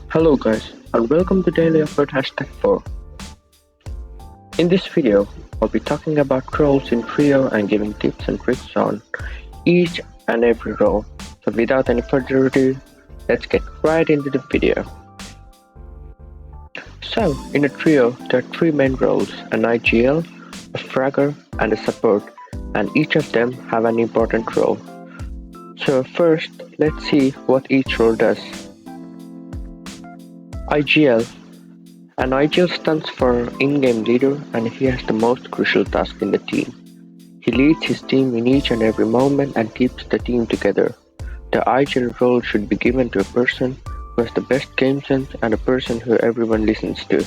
Hello guys, and welcome to Daily Effort #4. In this video, I'll be talking about roles in Trio and giving tips and tricks on each and every role. So without any further ado, let's get right into the video. So, in a trio, there are three main roles, an IGL, a Fragger, and a support, and each of them have an important role. So first, let's see what each role does. IGL. An IGL stands for in-game leader and he has the most crucial task in the team. He leads his team in each and every moment and keeps the team together. The IGL role should be given to a person who has the best game sense and a person who everyone listens to.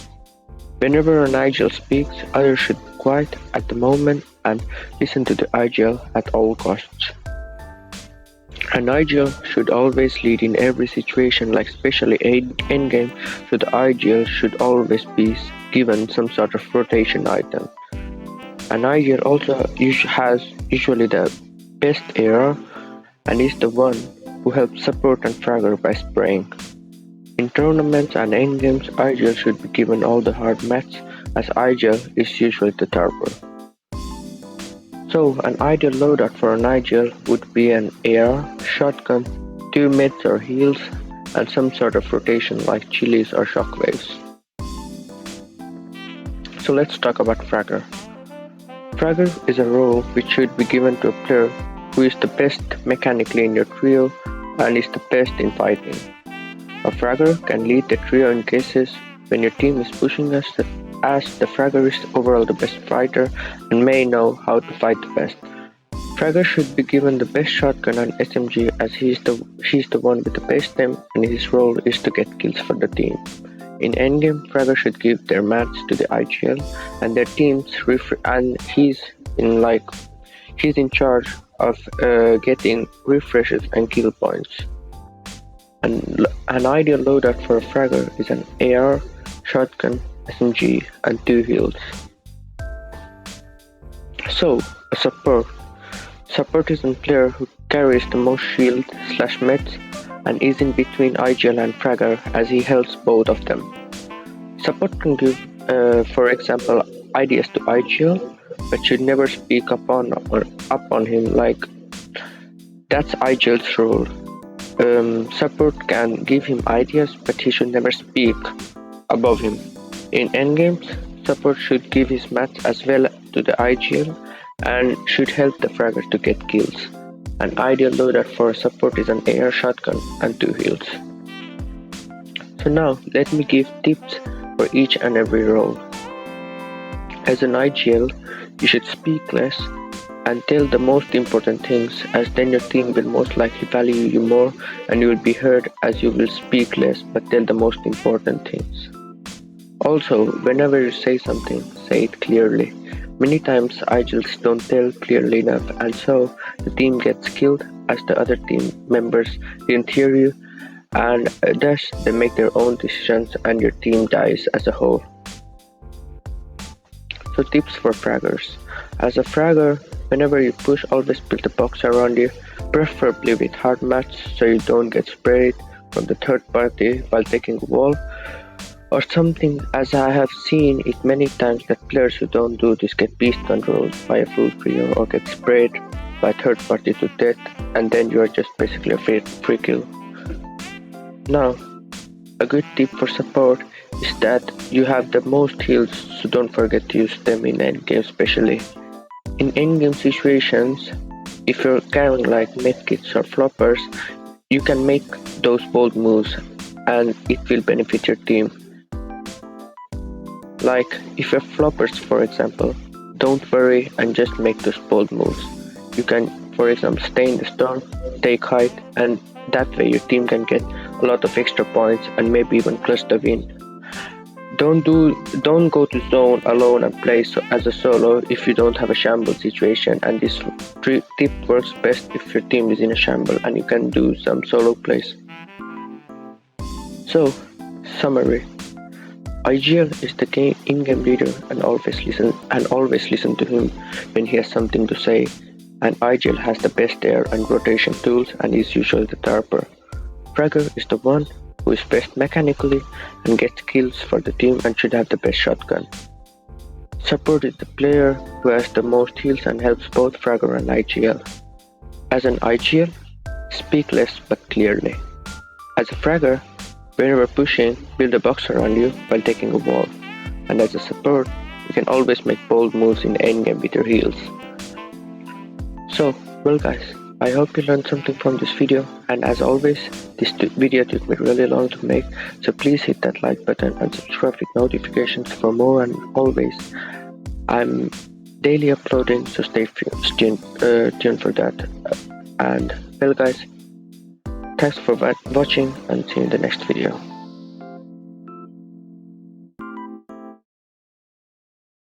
Whenever an IGL speaks, others should be quiet at the moment and listen to the IGL at all costs. An IGL should always lead in every situation, like especially endgame, so the IGL should always be given some sort of rotation item. An IGL also has usually the best AR and is the one who helps support and Fragger by spraying. In tournaments and endgames, IGL should be given all the hard mats as IGL is usually the tarper. So an ideal loadout for an IGL would be an AR, shotgun, 2 mids or heals, and some sort of rotation like chilies or shockwaves. So let's talk about Fragger. Fragger is a role which should be given to a player who is the best mechanically in your trio and is the best in fighting. A Fragger can lead the trio in cases when your team is pushing us, as the Fragger is overall the best fighter and may know how to fight the best. Fragger should be given the best shotgun and SMG as he's the one with the best aim and his role is to get kills for the team. In endgame, Fragger should give their mats to the IGL and their teams and he's in charge of getting refreshes and kill points. An ideal loadout for a Fragger is an AR, shotgun, SMG, and 2 heals. So, a support. Support is a player who carries the most shield / meds and is in between IGL and Fragger as he helps both of them. Support can give, for example, ideas to IGL, but should never speak upon him like that's IGL's role. Support can give him ideas, but he should never speak above him. In endgames, support should give his mats as well to the IGL and should help the Fragger to get kills. An ideal loadout for support is an AR, shotgun, and 2 heals. So now let me give tips for each and every role. As an IGL, you should speak less and tell the most important things, as then your team will most likely value you more and you will be heard as you will speak less but tell the most important things. Also, whenever you say something, say it clearly. Many times IGLs don't tell clearly enough and so the team gets killed as the other team members didn't hear you and thus they make their own decisions and your team dies as a whole. So tips for Fraggers. As a Fragger, whenever you push, always build a box around you, preferably with hard mats so you don't get sprayed from the third party while taking a wall or something, as I have seen it many times that players who don't do this get beast controlled by a full trio or get sprayed by third party to death and then you are just basically a free kill. Now, a good tip for support is that you have the most heals, so don't forget to use them in endgame especially. In endgame situations, if you're carrying like medkits or floppers, you can make those bold moves and it will benefit your team. Like if you're floppers for example, don't worry and just make those bold moves. You can for example stay in the storm, take height and that way your team can get a lot of extra points and maybe even clutch the win. Don't go to zone alone and play as a solo if you don't have a shamble situation, and this tip works best if your team is in a shamble and you can do some solo plays. So, summary. IGL is the in-game leader and always listen to him when he has something to say, and IGL has the best air and rotation tools and is usually the tarper. Fragger is the one who is best mechanically and gets kills for the team and should have the best shotgun. Support is the player who has the most heals and helps both Fragger and IGL. As an IGL, speak less but clearly. As a Fragger, whenever pushing, build a box around you while taking a wall. And as a support, you can always make bold moves in the endgame with your heals. So, well guys, I hope you learned something from this video, and as always, this video took me really long to make, so please hit that like button and subscribe with notifications for more, and always, I'm daily uploading, so stay tuned for that. And well guys, thanks for watching and see you in the next video.